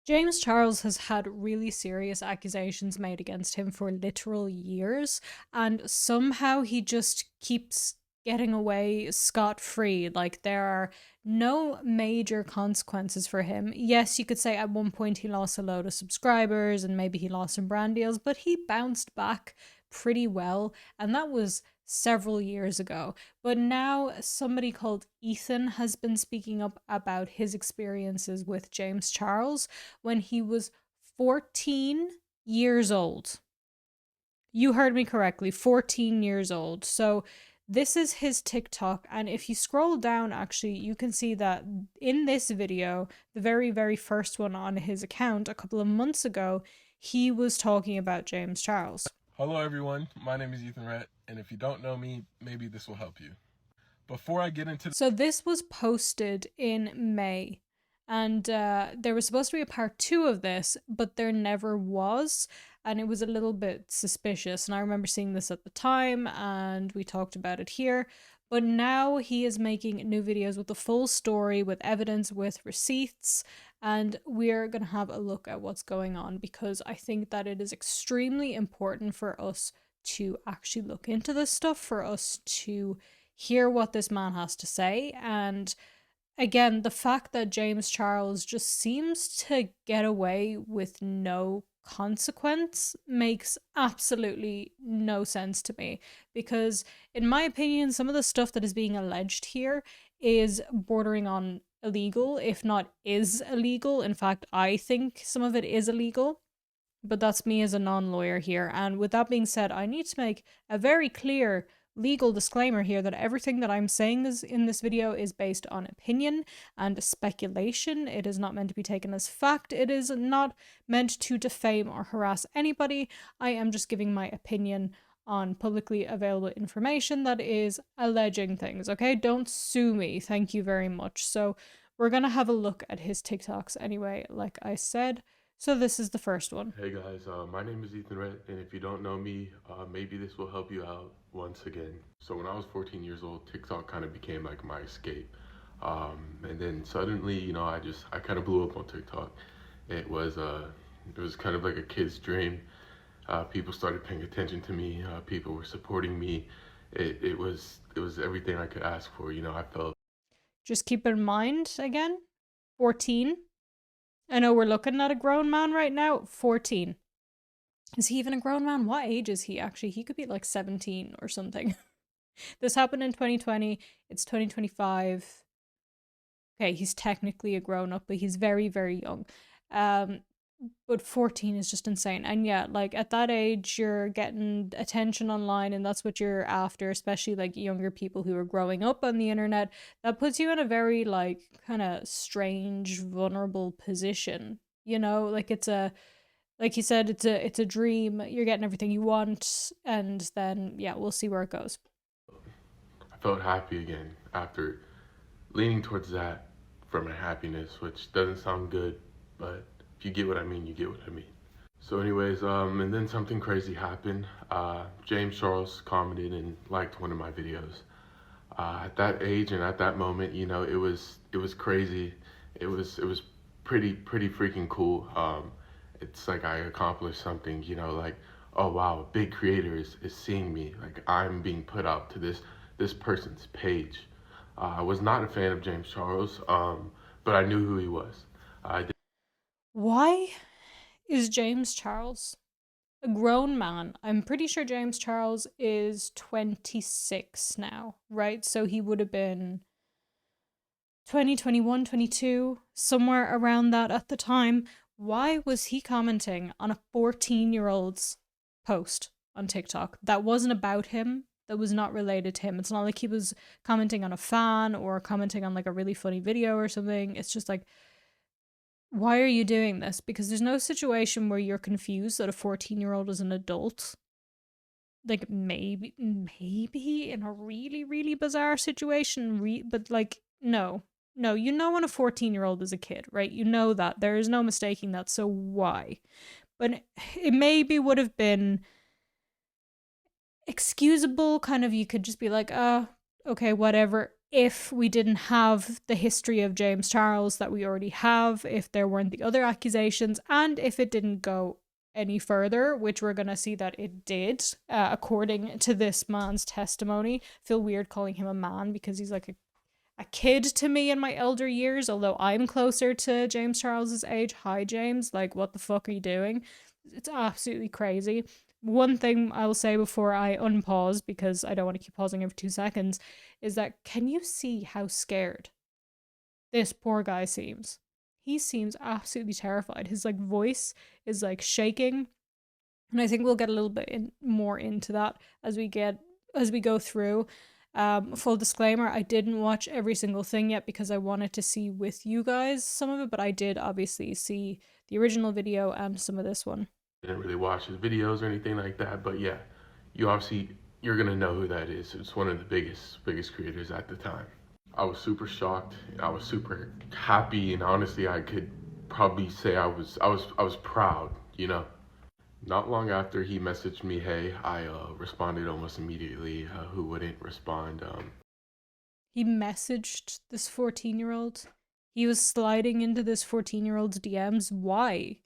James Charles has had really serious accusations made against him for literal years, and somehow he just keeps getting away scot-free. Like, there are no major consequences for him. Yes, you could say at one point he lost a load of subscribers and maybe he lost some brand deals, but he bounced back pretty well, and that was several years ago. But now somebody called Ethan has been speaking up about his experiences with James Charles when he was 14 years old. You heard me correctly, 14 years old. So this is his TikTok, and if you scroll down, actually, you can see that in this video, the very, very first one on his account a couple of months ago, he was talking about James Charles. Hello everyone, my name is Ethan Rhett, and if you don't know me, maybe this will help you. Before I get into So this was posted in May, and there was supposed to be a part 2 of this, but there never was, and it was a little bit suspicious. And I remember seeing this at the time, and we talked about it here. But now he is making new videos with the full story, with evidence, with receipts, and we're going to have a look at what's going on, because I think that it is extremely important for us to actually look into this stuff, for us to hear what this man has to say. And again, the fact that James Charles just seems to get away with no consequence makes absolutely no sense to me, because in my opinion, some of the stuff that is being alleged here is bordering on illegal, if not is illegal. In fact, I think some of it is illegal, but that's me as a non-lawyer here. And with that being said, I need to make a very clear legal disclaimer here that everything that I'm saying in this video is based on opinion and speculation. It is not meant to be taken as fact. It is not meant to defame or harass anybody. I am just giving my opinion on publicly available information that is alleging things, okay? Don't sue me. Thank you very much. So we're gonna have a look at his TikToks anyway, like I said. So this is the first one. Hey guys, my name is Ethan Rhett, and if you don't know me, maybe this will help you out once again. So when I was 14 years old, TikTok kind of became like my escape. And then suddenly, I kind of blew up on TikTok. It was kind of like a kid's dream. People started paying attention to me. People were supporting me. It was everything I could ask for. I felt. Just keep in mind again, 14. I know we're looking at a grown man right now, 14. Is he even a grown man? What age is he actually? He could be like 17 or something. This happened in 2020. It's 2025. Okay, he's technically a grown up, but he's very, very young. But 14 is just insane. And yeah, like at that age, you're getting attention online, and that's what you're after, especially like younger people who are growing up on the internet. That puts you in a very like kind of strange, vulnerable position. Like like you said, it's a dream. You're getting everything you want, and then yeah, we'll see where it goes. I felt happy again after leaning towards that for my happiness, which doesn't sound good, but if you get what I mean, you get what I mean. So anyways, and then something crazy happened. James Charles commented and liked one of my videos. At that age and at that moment, it was crazy. It was pretty freaking cool. It's like I accomplished something, like, oh wow, a big creator is seeing me. Like I'm being put out to this person's page. I was not a fan of James Charles, but I knew who he was. Why is James Charles a grown man? I'm pretty sure James Charles is 26 now, right? So he would have been 20, 21, 22, somewhere around that at the time. Why was he commenting on a 14-year-old's post on TikTok that wasn't about him, that was not related to him? It's not like he was commenting on a fan or commenting on like a really funny video or something. It's just like, why are you doing this? Because there's no situation where you're confused that a 14-year-old is an adult. Like maybe in a really, really bizarre situation, but like, no, when a 14-year-old is a kid, right? You know that. There is no mistaking that. So why? But it maybe would have been excusable, kind of, you could just be like, okay, whatever. if we didn't have the history of James Charles that we already have, if there weren't the other accusations, and if it didn't go any further, which we're going to see that it did, according to this man's testimony. Feel weird calling him a man because he's like a kid to me in my elder years, although I'm closer to James Charles's age. Hi, James. Like, what the fuck are you doing? It's absolutely crazy. One thing I will say before I unpause, because I don't want to keep pausing every 2 seconds, is that can you see how scared this poor guy seems? He seems absolutely terrified. His like voice is like shaking, and I think we'll get a little bit more into that as we go through. Full disclaimer, I didn't watch every single thing yet because I wanted to see with you guys some of it, but I did obviously see the original video and some of this one. Didn't really watch his videos or anything like that, but yeah, you're gonna know who that is. It's one of the biggest creators at the time. I was super shocked. I was super happy, and honestly, I could probably say I was proud. Not long after he messaged me, hey, I responded almost immediately. Who wouldn't respond? He messaged this 14-year-old. He was sliding into this 14-year-old's DMs. Why?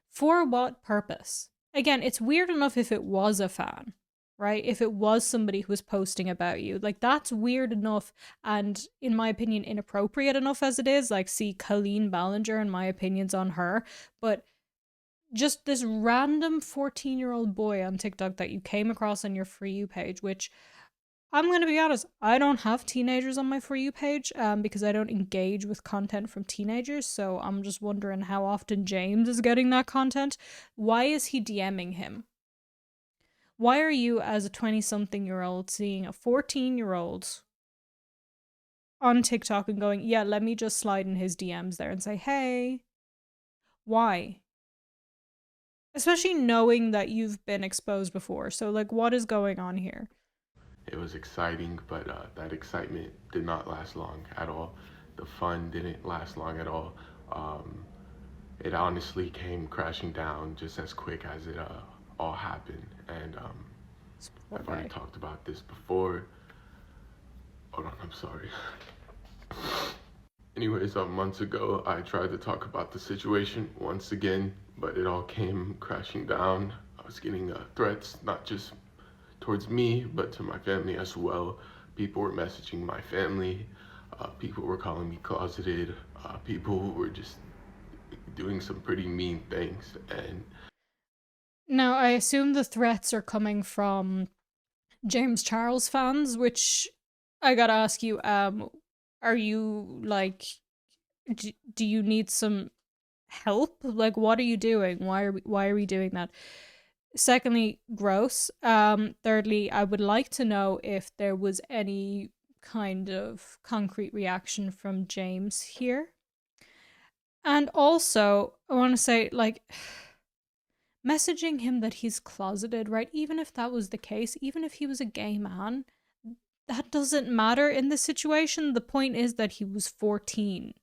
For what purpose? Again, it's weird enough if it was a fan, right? If it was somebody who was posting about you. Like, that's weird enough and, in my opinion, inappropriate enough as it is. Like, see Colleen Ballinger and my opinions on her. But just this random 14-year-old boy on TikTok that you came across on your For You page, which I'm going to be honest, I don't have teenagers on my For You page because I don't engage with content from teenagers. So I'm just wondering how often James is getting that content. Why is he DMing him? Why are you, as a 20-something-year-old, seeing a 14-year-old on TikTok and going, yeah, let me just slide in his DMs there and say, hey? Why? Especially knowing that you've been exposed before. So, like, what is going on here? It was exciting, but that excitement did not last long at all. The fun didn't last long at all. It honestly came crashing down just as quick as it all happened. And I've already talked about this before. Hold on, I'm sorry. Anyways, months ago, I tried to talk about the situation once again, but it all came crashing down. I was getting threats, not just towards me, but to my family as well. People were messaging my family. People were calling me closeted. People were just doing some pretty mean things. And now, I assume the threats are coming from James Charles fans, which I gotta ask you, are you like, do you need some help? Like, what are you doing? Why are we doing that? Secondly, gross. Thirdly, I would like to know if there was any kind of concrete reaction from James here. And also, I want to say, like, messaging him that he's closeted, right? Even if that was the case, even if he was a gay man, that doesn't matter in this situation. The point is that he was 14.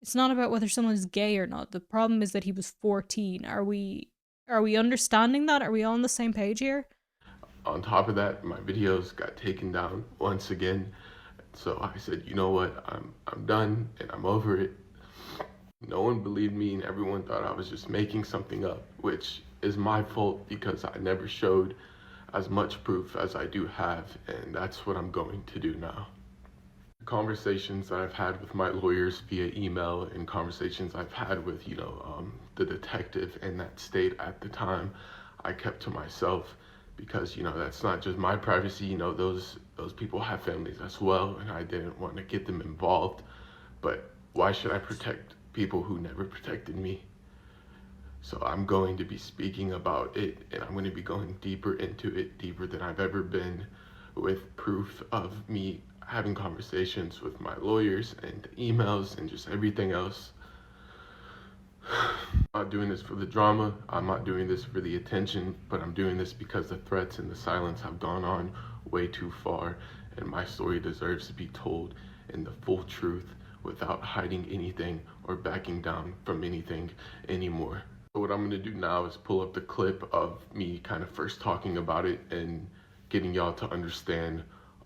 It's not about whether someone's gay or not. The problem is that he was 14. Are we understanding that? Are we all on the same page here? on top of that, my videos got taken down once again. So I said, you know what? I'm done and I'm over it. No one believed me and everyone thought I was just making something up, which is my fault because I never showed as much proof as I do have, and that's what I'm going to do now. Conversations that I've had with my lawyers via email and conversations I've had with, the detective in that state at the time, I kept to myself because, that's not just my privacy. Those people have families as well, and I didn't want to get them involved. But why should I protect people who never protected me? So I'm going to be speaking about it, and I'm going to be going deeper into it, deeper than I've ever been, with proof of me having conversations with my lawyers and emails and just everything else. I'm not doing this for the drama. I'm not doing this for the attention, but I'm doing this because the threats and the silence have gone on way too far, and my story deserves to be told in the full truth without hiding anything or backing down from anything anymore. So what I'm going to do now is pull up the clip of me kind of first talking about it and getting y'all to understand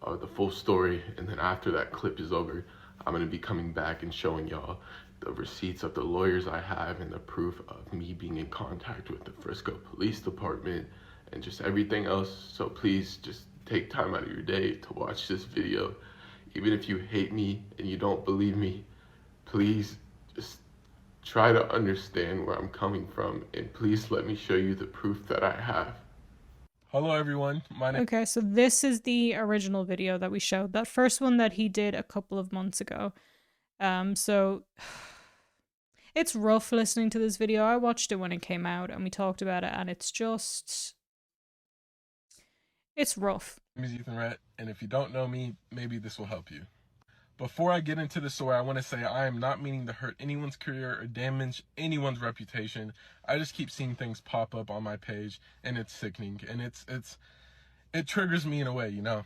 the full story, and then after that clip is over, I'm gonna be coming back and showing y'all the receipts of the lawyers I have and the proof of me being in contact with the Frisco Police Department and just everything else. So please just take time out of your day to watch this video. Even if you hate me and you don't believe me, please just try to understand where I'm coming from, and please let me show you the proof that I have. Hello everyone, Okay, so this is the original video that we showed. That first one that he did a couple of months ago. So it's rough listening to this video. I watched it when it came out and we talked about it, and it's rough. My name is Ethan Rhett, and if you don't know me, maybe this will help you. Before I get into the story, I want to say I am not meaning to hurt anyone's career or damage anyone's reputation. I just keep seeing things pop up on my page, and it's sickening, and it triggers me in a way, you know.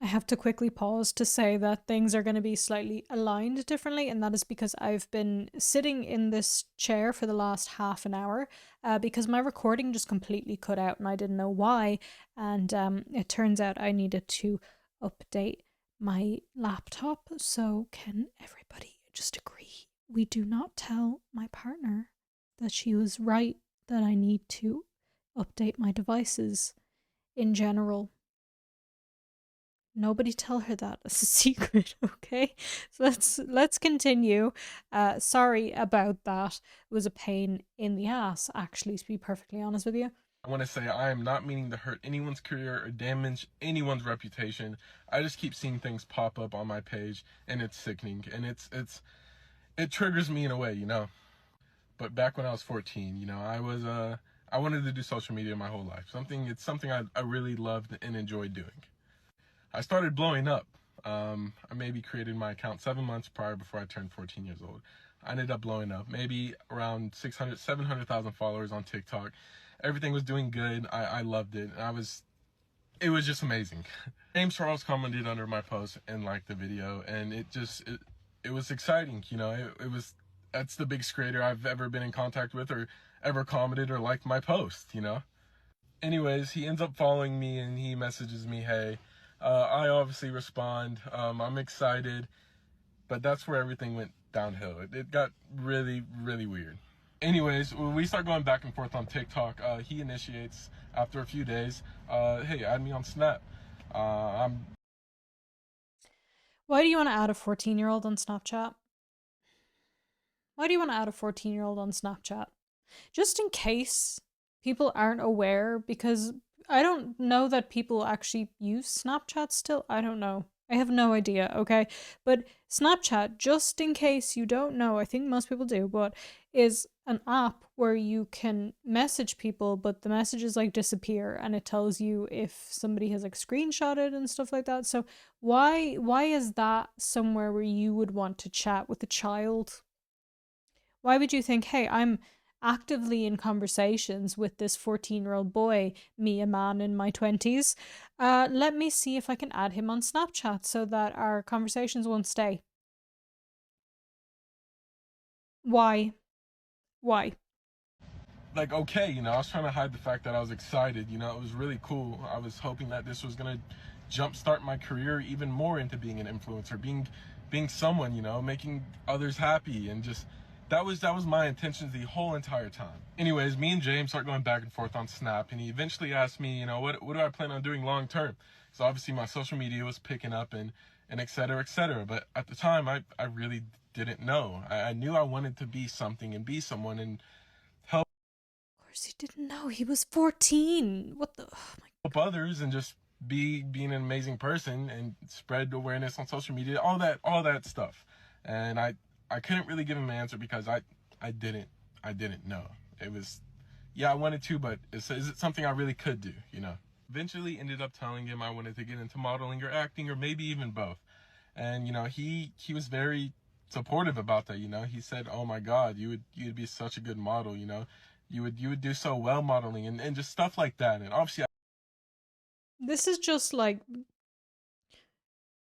I have to quickly pause to say that things are going to be slightly aligned differently, and that is because I've been sitting in this chair for the last half an hour because my recording just completely cut out and I didn't know why, and it turns out I needed to update my laptop. So can everybody just agree we do not tell my partner that she was right, that I need to update my devices in general? Nobody tell her that as a secret, okay? So let's continue. Sorry about that. It was a pain in the ass, actually, to be perfectly honest with you. I want to say I am not meaning to hurt anyone's career or damage anyone's reputation. I just keep seeing things pop up on my page, and it's sickening, and it triggers me in a way, you know. But back when I was 14, you know, I wanted to do social media my whole life. It's something I really loved and enjoyed doing. I started blowing up. I maybe created my account 7 months prior before I turned 14 years old. I ended up blowing up, maybe around 600, 700,000 followers on TikTok. Everything was doing good. I loved it. It was just amazing. James Charles commented under my post and liked the video, and it was exciting. You know, that's the biggest creator I've ever been in contact with or ever commented or liked my post, you know. Anyways, he ends up following me and he messages me, hey, I obviously respond. I'm excited, but that's where everything went downhill. It got really, really weird. Anyways, when we start going back and forth on TikTok, he initiates after a few days, hey, add me on Snap. Why do you want to add a 14-year-old on Snapchat? Why do you want to add a 14-year-old on Snapchat? Just in case people aren't aware, because I don't know that people actually use Snapchat still. I don't know. I have no idea, okay? But Snapchat, just in case you don't know, I think most people do, but is an app where you can message people, but the messages like disappear and it tells you if somebody has like screenshotted and stuff like that. So why is that somewhere where you would want to chat with a child? Why would you think, hey, I'm actively in conversations with this 14-year-old boy, me, a man in my 20s. Let me see if I can add him on Snapchat so that our conversations won't stay. Why? Why? Like, okay, you know, I was trying to hide the fact that I was excited. You know, it was really cool. I was hoping that this was going to jumpstart my career even more into being an influencer, being someone, you know, making others happy, and just that was my intentions the whole entire time. Anyways, me and James start going back and forth on Snap, and he eventually asked me, you know, what do I plan on doing long term? So obviously my social media was picking up and et cetera, et cetera. But at the time, I really didn't know. I knew I wanted to be something and be someone and help. Of course he didn't know. He was 14. What the? Oh my help others and just being an amazing person and spread awareness on social media, all that stuff. And I couldn't really give him an answer because I didn't know. It was, yeah, I wanted to, but is it something I really could do, you know? Eventually ended up telling him I wanted to get into modeling or acting or maybe even both. And you know, he was very supportive about that, you know. He said, oh my God, you'd be such a good model, you know. You would do so well modeling and just stuff like that. And obviously this is just like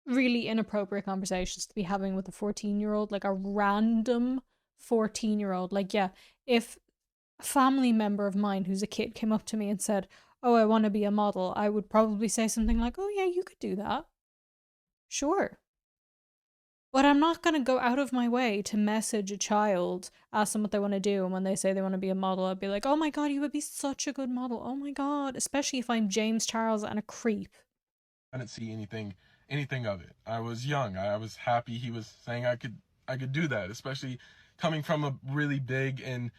really inappropriate conversations to be having with a 14-year-old, like a random 14-year-old. Like, yeah, if a family member of mine who's a kid came up to me and said, oh, I want to be a model, I would probably say something like, oh yeah, you could do that. Sure. But I'm not going to go out of my way to message a child, ask them what they want to do, and when they say they want to be a model, I'd be like, oh my god, you would be such a good model. Oh my god. Especially if I'm James Charles and a creep. I didn't see anything of it. I was young. I was happy he was saying I could do that, especially coming from a really big and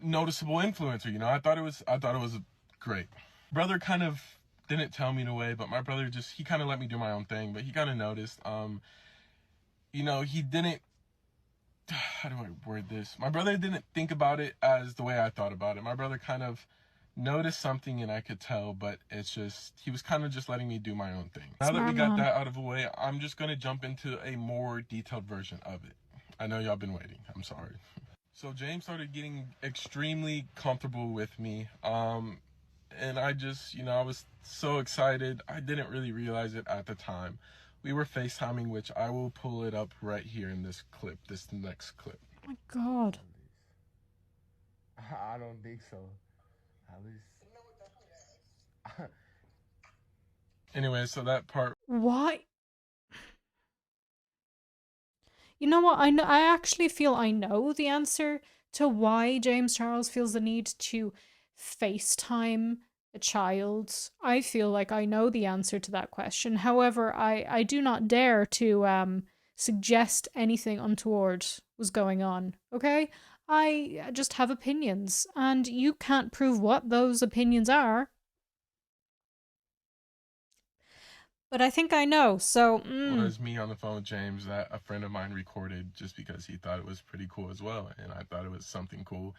noticeable influencer. I thought it was great. Brother kind of didn't tell me in a way, but my brother he kind of let me do my own thing. But he kind of noticed. He didn't. How do I word this? My brother didn't think about it as the way I thought about it. My brother kind of noticed something and I could tell, but it's just, he was kind of just letting me do my own thing. Now that we got that out of the way, I'm just going to jump into a more detailed version of it. I know y'all been waiting. I'm sorry. So James started getting extremely comfortable with me. And I was so excited. I didn't really realize it at the time. We were FaceTiming, which I will pull it up right here in this next clip. Oh my god. I don't think so. At least. Anyway, so that part. Why? You know what? I actually feel I know the answer to why James Charles feels the need to FaceTime a child. I feel like I know the answer to that question. However, I do not dare to suggest anything untoward was going on. Okay? I just have opinions, and you can't prove what those opinions are. But I think I know, so. Was me on the phone with James that a friend of mine recorded just because he thought it was pretty cool as well. And I thought it was something cool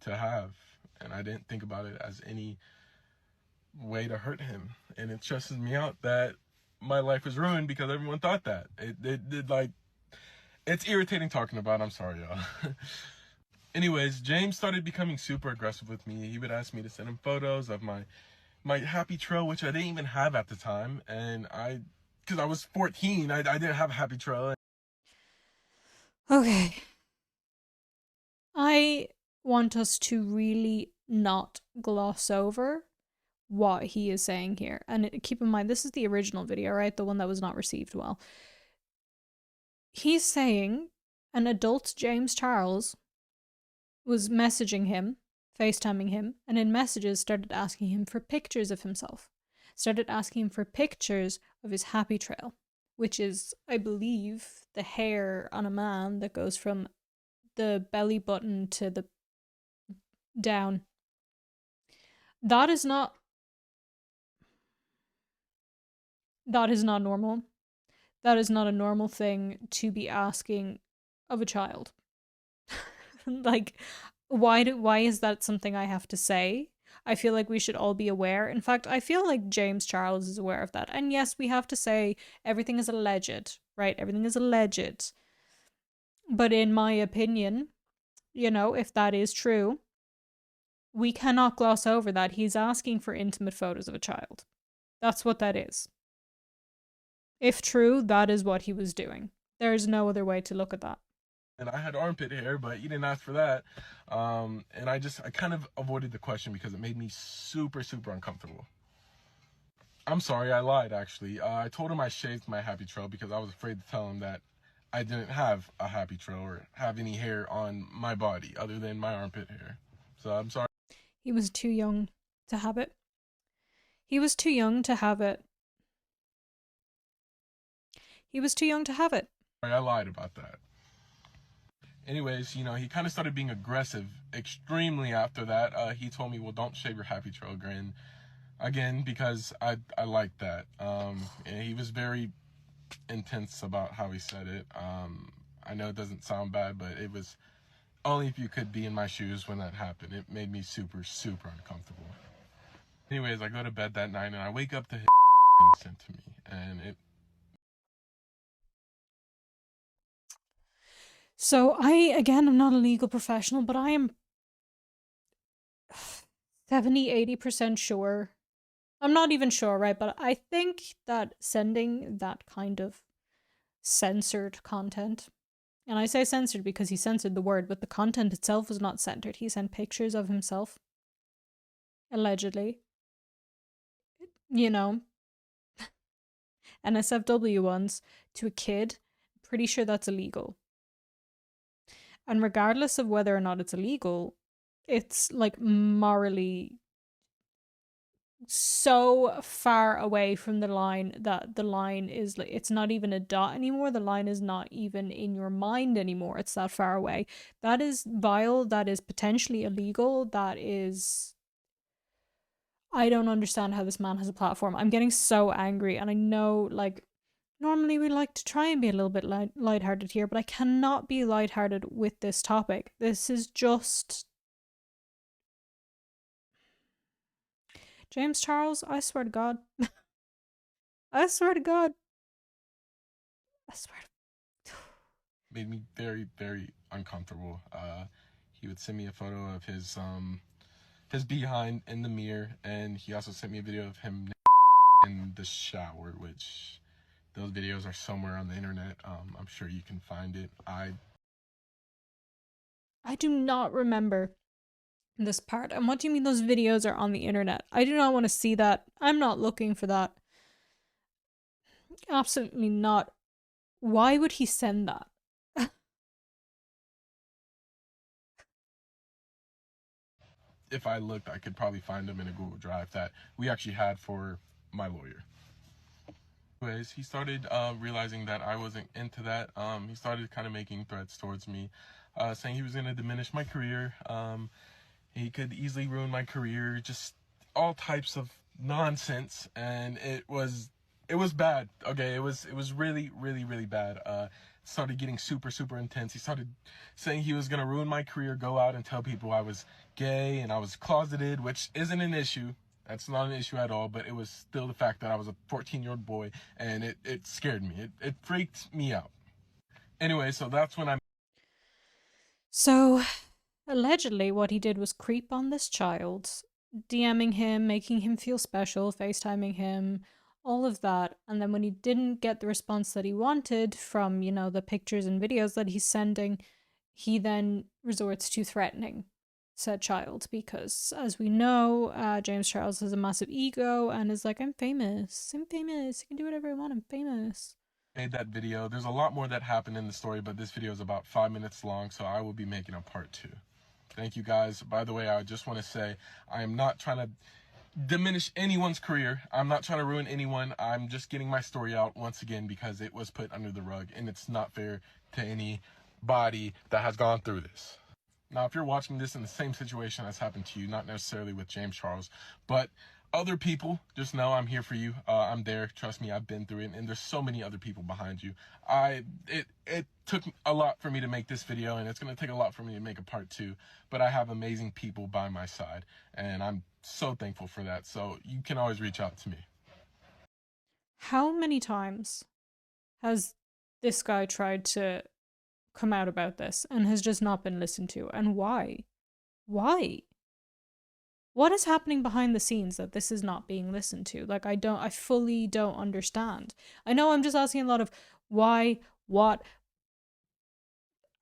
to have. And I didn't think about it as any way to hurt him. And it stresses me out that my life was ruined because everyone thought that. It's irritating talking about. I'm sorry, y'all. Anyways, James started becoming super aggressive with me. He would ask me to send him photos of my happy trail, which I didn't even have at the time. And because I was 14, I didn't have a happy trail. Okay. I want us to really not gloss over what he is saying here. And keep in mind, this is the original video, right? The one that was not received well. He's saying an adult James Charles was messaging him, FaceTiming him, and in messages started asking him for pictures of himself. Started asking him for pictures of his happy trail, which is, I believe, the hair on a man that goes from the belly button to the down. That is not normal. That is not a normal thing to be asking of a child. Like, why is that something I have to say? I feel like we should all be aware. In fact, I feel like James Charles is aware of that. And yes, we have to say everything is alleged, right? Everything is alleged. But in my opinion, if that is true, we cannot gloss over that he's asking for intimate photos of a child. That's what that is. If true, that is what he was doing. There is no other way to look at that. And I had armpit hair, but you didn't ask for that. And I kind of avoided the question because it made me super, super uncomfortable. I'm sorry, I lied, actually. I told him I shaved my happy trail because I was afraid to tell him that I didn't have a happy trail or have any hair on my body other than my armpit hair. So I'm sorry. He was too young to have it. He was too young to have it. He was too young to have it. I lied about that. Anyways, he kind of started being aggressive extremely after that. He told me, well, don't shave your happy trail again, because I like that. And he was very intense about how he said it. I know it doesn't sound bad, but it was only if you could be in my shoes when that happened. It made me super, super uncomfortable. Anyways, I go to bed that night and I wake up to his being sent to me. And it. So I'm not a legal professional, but I am 70-80% sure. I'm not even sure, right? But I think that sending that kind of censored content, and I say censored because he censored the word, but the content itself was not censored. He sent pictures of himself, allegedly. NSFW ones, to a kid, pretty sure that's illegal. And regardless of whether or not it's illegal, it's like morally so far away from the line that the line is like, it's not even a dot anymore. The line is not even in your mind anymore. It's that far away. That is vile. That is potentially illegal. That is, I don't understand how this man has a platform. I'm getting so angry, and I know, like, normally we like to try and be a little bit lighthearted here, but I cannot be lighthearted with this topic. This is just James Charles, I swear to God. I swear to God. I swear to made me very, very uncomfortable. He would send me a photo of his behind in the mirror, and he also sent me a video of him in the shower, which those videos are somewhere on the internet. I'm sure you can find it. I do not remember this part. And what do you mean those videos are on the internet? I do not want to see that. I'm not looking for that. Absolutely not. Why would he send that? If I looked, I could probably find them in a Google Drive that we actually had for my lawyer. Anyways, he started realizing that I wasn't into that. He started kind of making threats towards me, saying he was going to diminish my career. He could easily ruin my career, just all types of nonsense, and it was bad. Okay, it was really, really, really bad. Started getting super, super intense. He started saying he was gonna ruin my career, go out and tell people I was gay and I was closeted, which isn't an issue. That's not an issue at all, but it was still the fact that I was a 14-year-old boy, and it scared me. It freaked me out. Anyway, so that's when I So, allegedly, what he did was creep on this child, DMing him, making him feel special, FaceTiming him, all of that. And then when he didn't get the response that he wanted from, the pictures and videos that he's sending, he then resorts to threatening said child because, as we know, James Charles has a massive ego and is like, I'm famous. I'm famous. I can do whatever I want. I'm famous. made that video. There's a lot more that happened in the story, but this video is about 5 minutes long, so I will be making a part 2. Thank you guys. By the way, I just want to say I am not trying to diminish anyone's career. I'm not trying to ruin anyone. I'm just getting my story out once again because it was put under the rug, and it's not fair to anybody that has gone through this. Now, if you're watching this in the same situation as happened to you, not necessarily with James Charles, but other people, just know I'm here for you. I'm there. Trust me, I've been through it, and there's so many other people behind you. It took a lot for me to make this video, and it's going to take a lot for me to make a part 2, but I have amazing people by my side, and I'm so thankful for that. So you can always reach out to me. How many times has this guy tried to come out about this and has just not been listened to? And why? Why? What is happening behind the scenes that this is not being listened to? Like, I fully don't understand. I know I'm just asking a lot of why, what.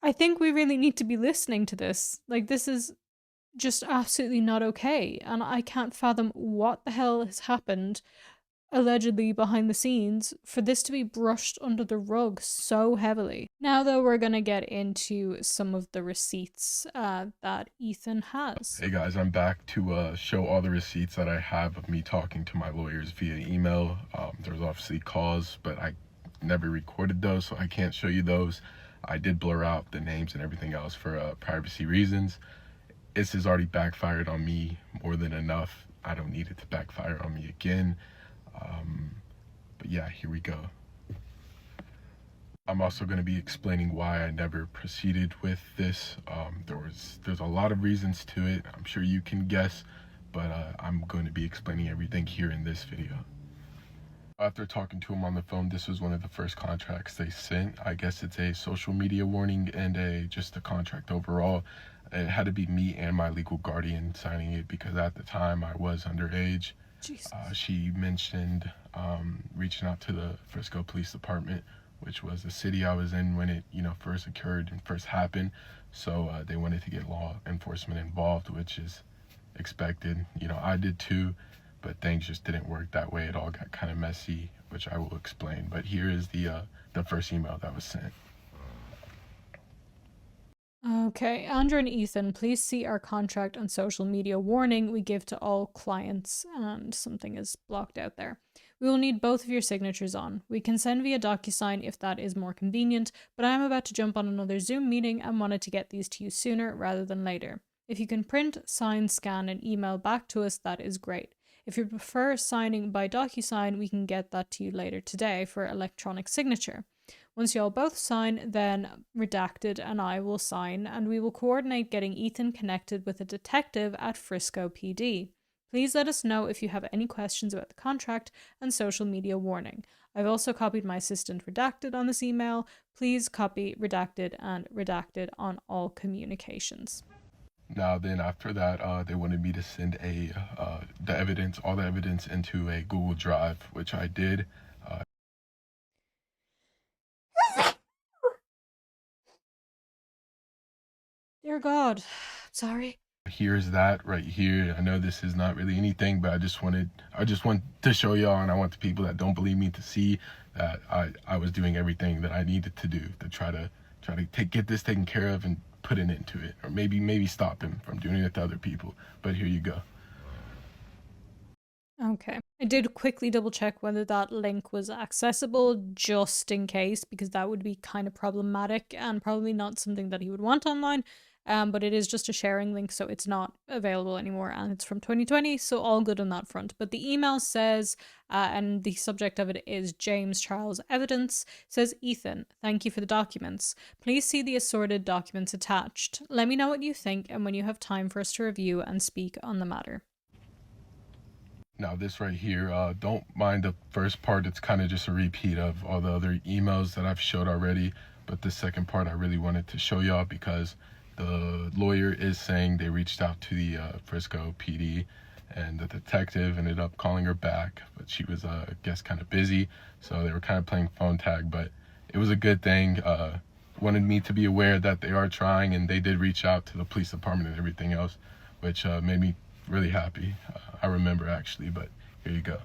I think we really need to be listening to this. Like, this is just absolutely not okay. And I can't fathom what the hell has happened, allegedly behind the scenes, for this to be brushed under the rug so heavily. Now, though, we're going to get into some of the receipts that Ethan has. Hey guys, I'm back to show all the receipts that I have of me talking to my lawyers via email. There was obviously calls, but I never recorded those, so I can't show you those. I did blur out the names and everything else for privacy reasons. This has already backfired on me more than enough. I don't need it to backfire on me again. But yeah, here we go. I'm also going to be explaining why I never proceeded with this. There's a lot of reasons to it. I'm sure you can guess, but I'm going to be explaining everything here in this video. After talking to him on the phone, this was one of the first contracts they sent. I guess it's a social media warning and just a contract overall. It had to be me and my legal guardian signing it because at the time I was underage. She mentioned reaching out to the Frisco Police Department, which was the city I was in when it, first occurred and first happened. So they wanted to get law enforcement involved, which is expected. I did too. but things just didn't work that way. It all got kind of messy, which I will explain. But here is the first email that was sent. Okay, Andrew and Ethan, please see our contract on social media warning we give to all clients, and something is blocked out there. We will need both of your signatures on. We can send via DocuSign if that is more convenient, but I am about to jump on another Zoom meeting and wanted to get these to you sooner rather than later. If you can print, sign, scan, and email back to us, that is great. If you prefer signing by DocuSign, we can get that to you later today for electronic signature. Once you all both sign, then Redacted and I will sign, and we will coordinate getting Ethan connected with a detective at Frisco PD. Please let us know if you have any questions about the contract and social media warning. I've also copied my assistant Redacted on this email. Please copy Redacted and Redacted on all communications. Now then, after that, they wanted me to send all the evidence into a Google Drive, which I did. Dear God, sorry. Here's that right here. I know this is not really anything, but I just want to show y'all, and I want the people that don't believe me to see that I was doing everything that I needed to do to try to get this taken care of and put an end to it, or maybe stop him from doing it to other people. But here you go. Okay. I did quickly double check whether that link was accessible just in case, because that would be kind of problematic and probably not something that he would want online. But it is just a sharing link, so it's not available anymore, and it's from 2020, so all good on that front. But the email says, and the subject of it is James Charles Evidence, says, Ethan, thank you for the documents. Please see the assorted documents attached. Let me know what you think and when you have time for us to review and speak on the matter. Now this right here, don't mind the first part. It's kind of just a repeat of all the other emails that I've showed already. But the second part I really wanted to show y'all because the lawyer is saying they reached out to the Frisco PD, and the detective ended up calling her back, but she was, I guess, kind of busy, so they were kind of playing phone tag. But it was a good thing. Wanted me to be aware that they are trying, and they did reach out to the police department and everything else, which made me really happy. I remember actually, but here you go.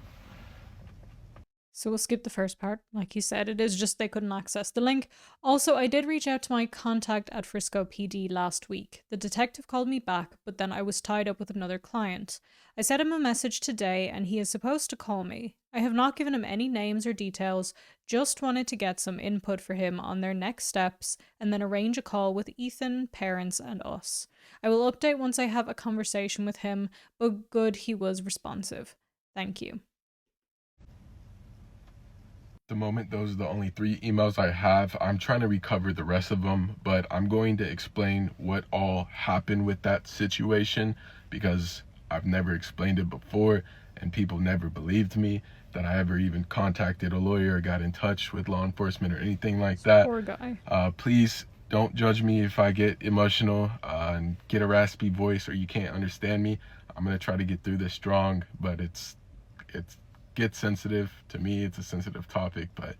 So we'll skip the first part. Like you said, it is just they couldn't access the link. Also, I did reach out to my contact at Frisco PD last week. The detective called me back, but then I was tied up with another client. I sent him a message today and he is supposed to call me. I have not given him any names or details, just wanted to get some input for him on their next steps and then arrange a call with Ethan, parents, and us. I will update once I have a conversation with him, but good he was responsive. Thank you. The moment, those are the only 3 emails I have. I'm trying to recover the rest of them, but I'm going to explain what all happened with that situation because I've never explained it before and people never believed me that I ever even contacted a lawyer or got in touch with law enforcement or anything like that. Poor guy. Please don't judge me if I get emotional and get a raspy voice or you can't understand me. I'm going to try to get through this strong, but it's gets sensitive. To me, it's a sensitive topic, but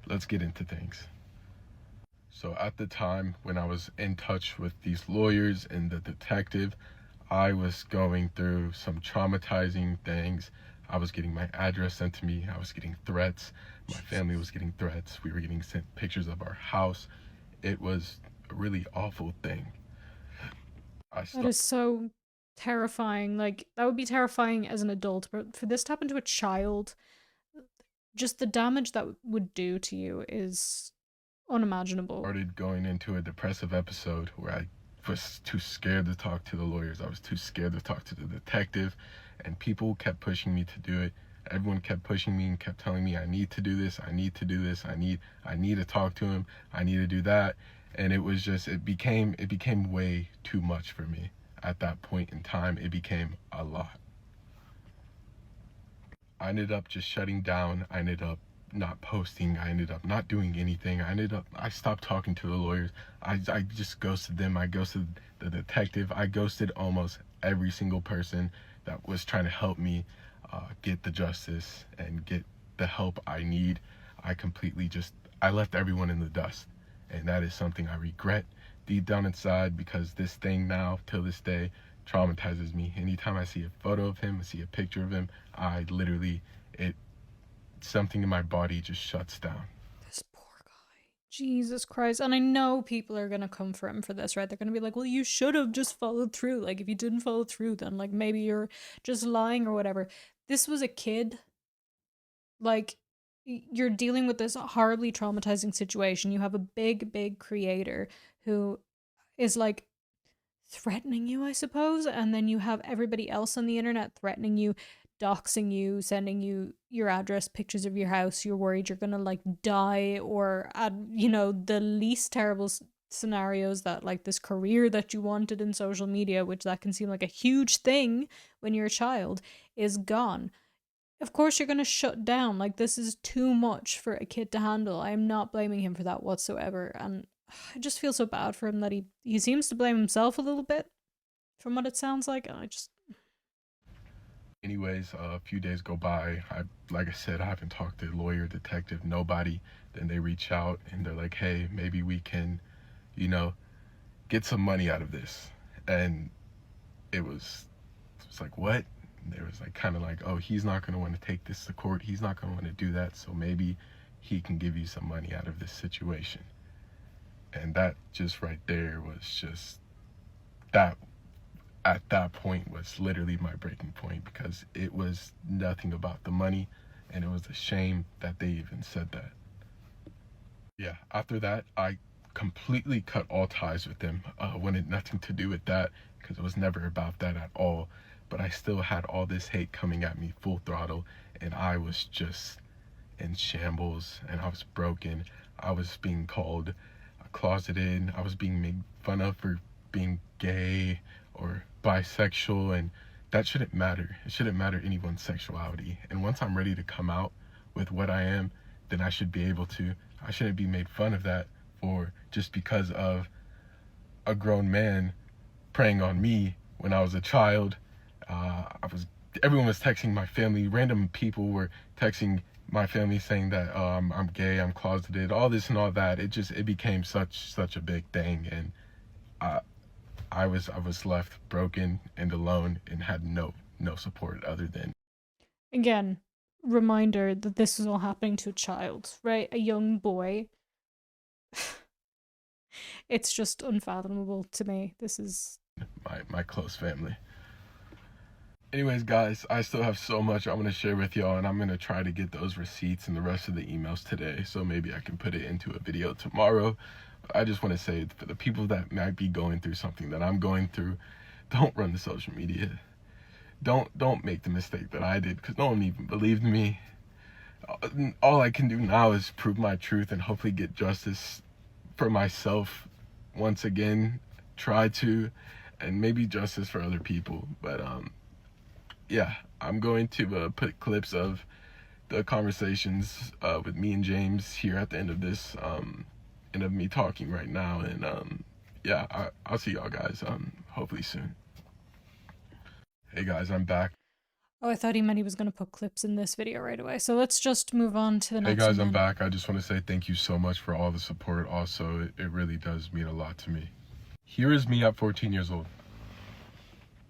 let's get into things. So at the time when I was in touch with these lawyers and the detective, I was going through some traumatizing things. I was getting my address sent to me. I was getting threats. My family was getting threats. We were getting sent pictures of our house. It was a really awful thing. That is so terrifying. Like, that would be terrifying as an adult, but for this to happen to a child, just the damage that would do to you is unimaginable. Started going into a depressive episode where I was too scared to talk to the lawyers. I was too scared to talk to the detective, and people kept pushing me to do it. Everyone kept pushing me and kept telling me I need to do this, I need to do this, I need to talk to him, I need to do that. And it was just, it became way too much for me. At that point in time, it became a lot. I ended up just shutting down. I ended up not posting. I ended up not doing anything. I stopped talking to the lawyers. I just ghosted them. I ghosted the detective. I ghosted almost every single person that was trying to help me get the justice and get the help I need. I left everyone in the dust. And that is something I regret deep down inside, because this thing now, till this day, traumatizes me. Anytime I see a photo of him, I see a picture of him, I literally, something in my body just shuts down. This poor guy. Jesus Christ. And I know people are going to come for him for this, right? They're going to be like, well, you should have just followed through. Like, if you didn't follow through, then, like, maybe you're just lying or whatever. This was a kid. Like, you're dealing with this horribly traumatizing situation. You have a big creator who is, like, threatening you, I suppose. And then you have everybody else on the internet threatening you, doxing you, sending you your address, pictures of your house. You're worried you're gonna like die, or the least terrible scenarios, that like this career that you wanted in social media, which that can seem like a huge thing when you're a child, is gone. Of course you're gonna shut down. Like, this is too much for a kid to handle. I am not blaming him for that whatsoever, and I just feel so bad for him that he seems to blame himself a little bit, from what it sounds like. Anyways, a few days go by. Like I said, I haven't talked to lawyer, detective, nobody. Then they reach out and they're like, hey, maybe we can, get some money out of this. And it was like, what? And they was like, kind of like, oh, he's not going to want to take this to court. He's not going to want to do that. So maybe he can give you some money out of this situation. And that just right there was just, that at that point was literally my breaking point, because it was nothing about the money, and it was a shame that they even said that. Yeah, after that, I completely cut all ties with them. Wanted nothing to do with that, because it was never about that at all. But I still had all this hate coming at me full throttle, and I was just in shambles, and I was broken. I was being called closeted. I was being made fun of for being gay or bisexual, and that shouldn't matter. It shouldn't matter anyone's sexuality. And once I'm ready to come out with what I am, then I should be able to. I shouldn't be made fun of that for just because of a grown man preying on me when I was a child. Everyone was texting my family. Random people were texting my family saying that I'm gay, I'm closeted, all this and all that. It became such a big thing, and I was left broken and alone and had no support other than. Again, reminder that this is all happening to a child, right? A young boy. It's just unfathomable to me. This is my close family. Anyways, guys, I still have so much I'm going to share with y'all, and I'm going to try to get those receipts and the rest of the emails today, so maybe I can put it into a video tomorrow. I just want to say, for the people that might be going through something that I'm going through, don't run to social media. Don't make the mistake that I did, because no one even believed me. All I can do now is prove my truth and hopefully get justice for myself once again, try to, and maybe justice for other people. But yeah, I'm going to put clips of the conversations with me and James here at the end of this, and of me talking right now. And yeah, I'll see y'all guys hopefully soon. Hey guys, I'm back. Oh, I thought he meant he was going to put clips in this video right away. So let's just move on to the next one. Hey guys, I'm back. I just want to say thank you so much for all the support. Also, it really does mean a lot to me. Here is me at 14 years old.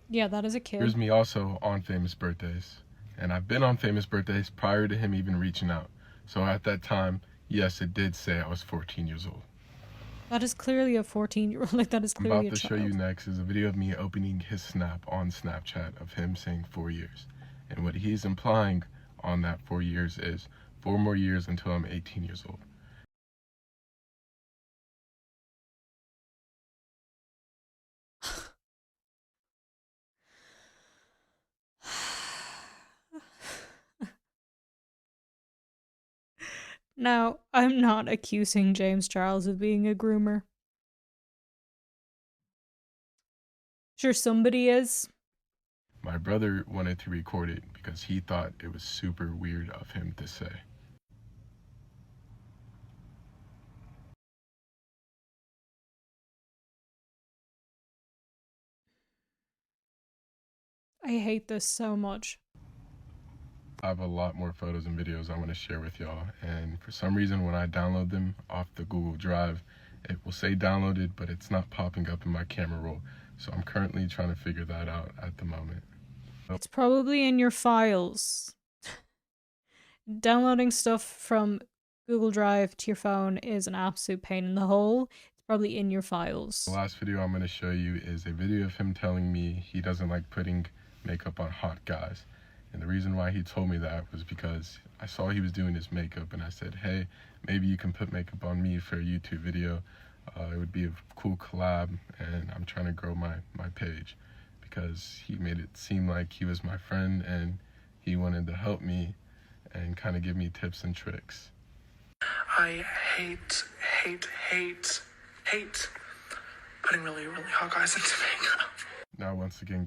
Yeah, that is a kid. Here's me also on famous birthdays. And I've been on famous birthdays prior to him even reaching out. So at that time, yes, it did say I was 14 years old. That is clearly a 14-year-old. Like, that is clearly a child. I'm about to show you next is a video of me opening his snap on Snapchat of him saying 4 years. And what he's implying on that 4 years is 4 more years until I'm 18 years old. Now, I'm not accusing James Charles of being a groomer. Sure, somebody is. My brother wanted to record it because he thought it was super weird of him to say. I hate this so much. I have a lot more photos and videos I want to share with y'all, and for some reason when I download them off the Google Drive, it will say downloaded, but it's not popping up in my camera roll. So I'm currently trying to figure that out at the moment. It's probably in your files. Downloading stuff from Google Drive to your phone is an absolute pain in the hole. It's probably in your files. The last video I'm going to show you is a video of him telling me he doesn't like putting makeup on hot guys. And the reason why he told me that was because I saw he was doing his makeup and I said, hey, maybe you can put makeup on me for a YouTube video. It would be a cool collab, and I'm trying to grow my page because he made it seem like he was my friend and he wanted to help me and kind of give me tips and tricks. I hate putting really hot guys into makeup. Now, once again,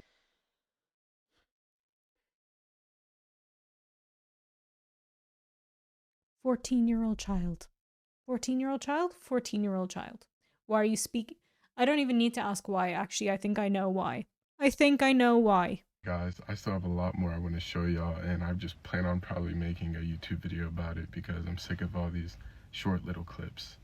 14-year-old child. 14-year-old child? 14-year-old child. Why are you speaking? I don't even need to ask why, actually. I think I know why. guys, I still have a lot more I want to show y'all, and I just plan on probably making a YouTube video about it because I'm sick of all these short little clips.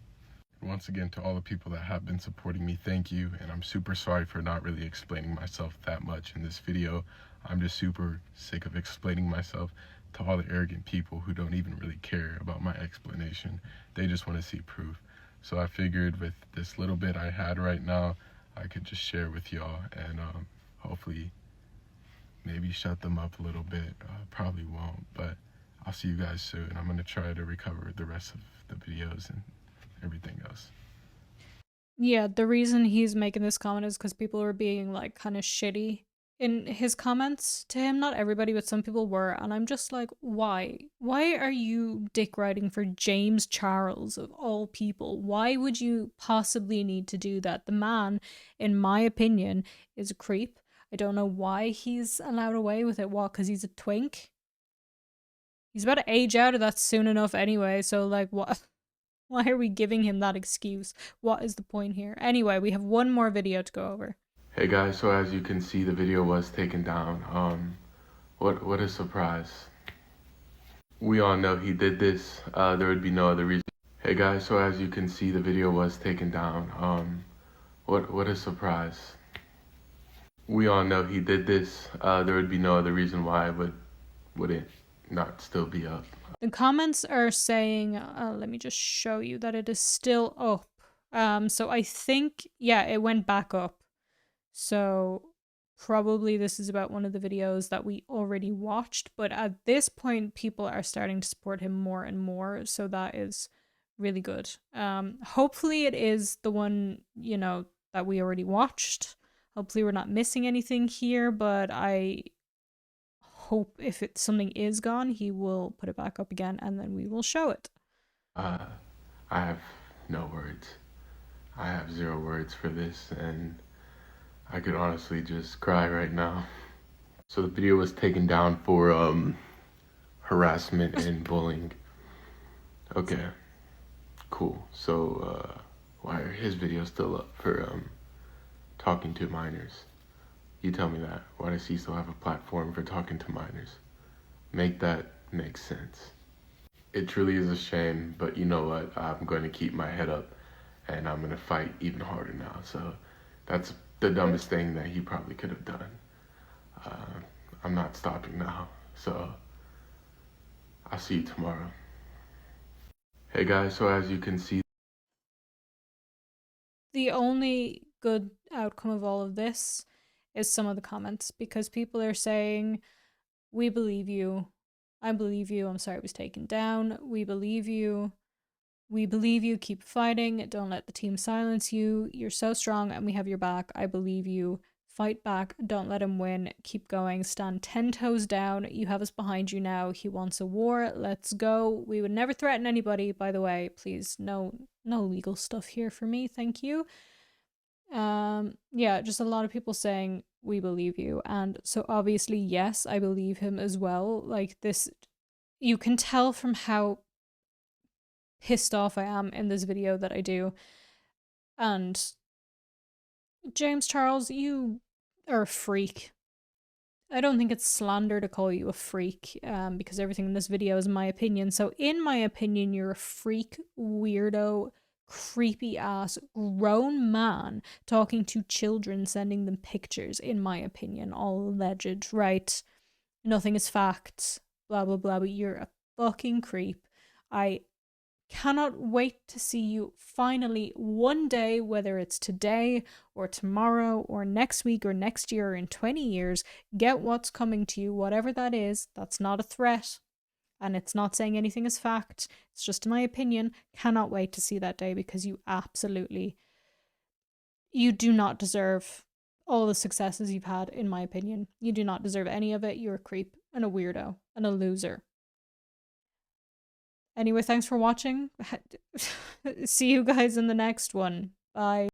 Once again, to all the people that have been supporting me, thank you, and I'm super sorry for not really explaining myself that much in this video. I'm just super sick of explaining myself to all the arrogant people who don't even really care about my explanation. They just want to see proof. So I figured with this little bit I had right now, I could just share with y'all and hopefully maybe shut them up a little bit. Probably won't, but I'll see you guys soon. I'm going to try to recover the rest of the videos and everything else. Yeah, the reason he's making this comment is because people were being like kind of shitty in his comments to him. Not everybody, but some people were, and I'm just like, why? Why are you dick riding for James Charles of all people? Why would you possibly need to do that? The man, in my opinion, is a creep. I don't know why he's allowed away with it. What, because he's a twink? He's about to age out of that soon enough anyway, so like what? Why are we giving him that excuse? What is the point here? Anyway, we have one more video to go over. Hey guys, so as you can see, the video was taken down. What a surprise. We all know he did this. There would be no other reason. Hey guys, so as you can see, the video was taken down. What a surprise. We all know he did this. There would be no other reason why it wouldn't not still be up. The comments are saying, let me just show you that it is still up. So I think, yeah, it went back up. So probably this is about one of the videos that we already watched, but at this point, people are starting to support him more and more. So that is really good. Hopefully it is the one, you know, that we already watched. Hopefully we're not missing anything here, but I hope if something is gone, he will put it back up again and then we will show it. I have no words. I have 0 words for this, and I could honestly just cry right now. So the video was taken down for harassment and bullying. Okay, cool. So why are his videos still up for talking to minors? You tell me that. Why does he still have a platform for talking to minors? Make that make sense. It truly is a shame, but you know what? I'm going to keep my head up, and I'm going to fight even harder now. So that's the dumbest thing that he probably could have done. I'm not stopping now, so I'll see you tomorrow. Hey guys, so as you can see, the only good outcome of all of this is some of the comments, because people are saying, we believe you, I believe you, I'm sorry it was taken down, we believe you, keep fighting, don't let the team silence you, you're so strong and we have your back, I believe you, fight back, don't let him win, keep going, stand 10 toes down, you have us behind you now, he wants a war, let's go, we would never threaten anybody, by the way, please, no legal stuff here for me, thank you. Yeah, just a lot of people saying we believe you, and so obviously yes, I believe him as well. Like this, you can tell from how pissed off I am in this video that I do. And James Charles, you are a freak. I don't think it's slander to call you a freak, because everything in this video is my opinion. So in my opinion, you're a freak, weirdo, creepy ass grown man talking to children, sending them pictures, in my opinion, all alleged, right? Nothing is facts, blah blah blah, but you're a fucking creep. I cannot wait to see you finally one day, whether it's today or tomorrow or next week or next year or in 20 years, get what's coming to you, whatever that is. That's not a threat. And it's not saying anything is fact. It's just my opinion. Cannot wait to see that day because you do not deserve all the successes you've had, in my opinion. You do not deserve any of it. You're a creep and a weirdo and a loser. Anyway, thanks for watching. See you guys in the next one. Bye.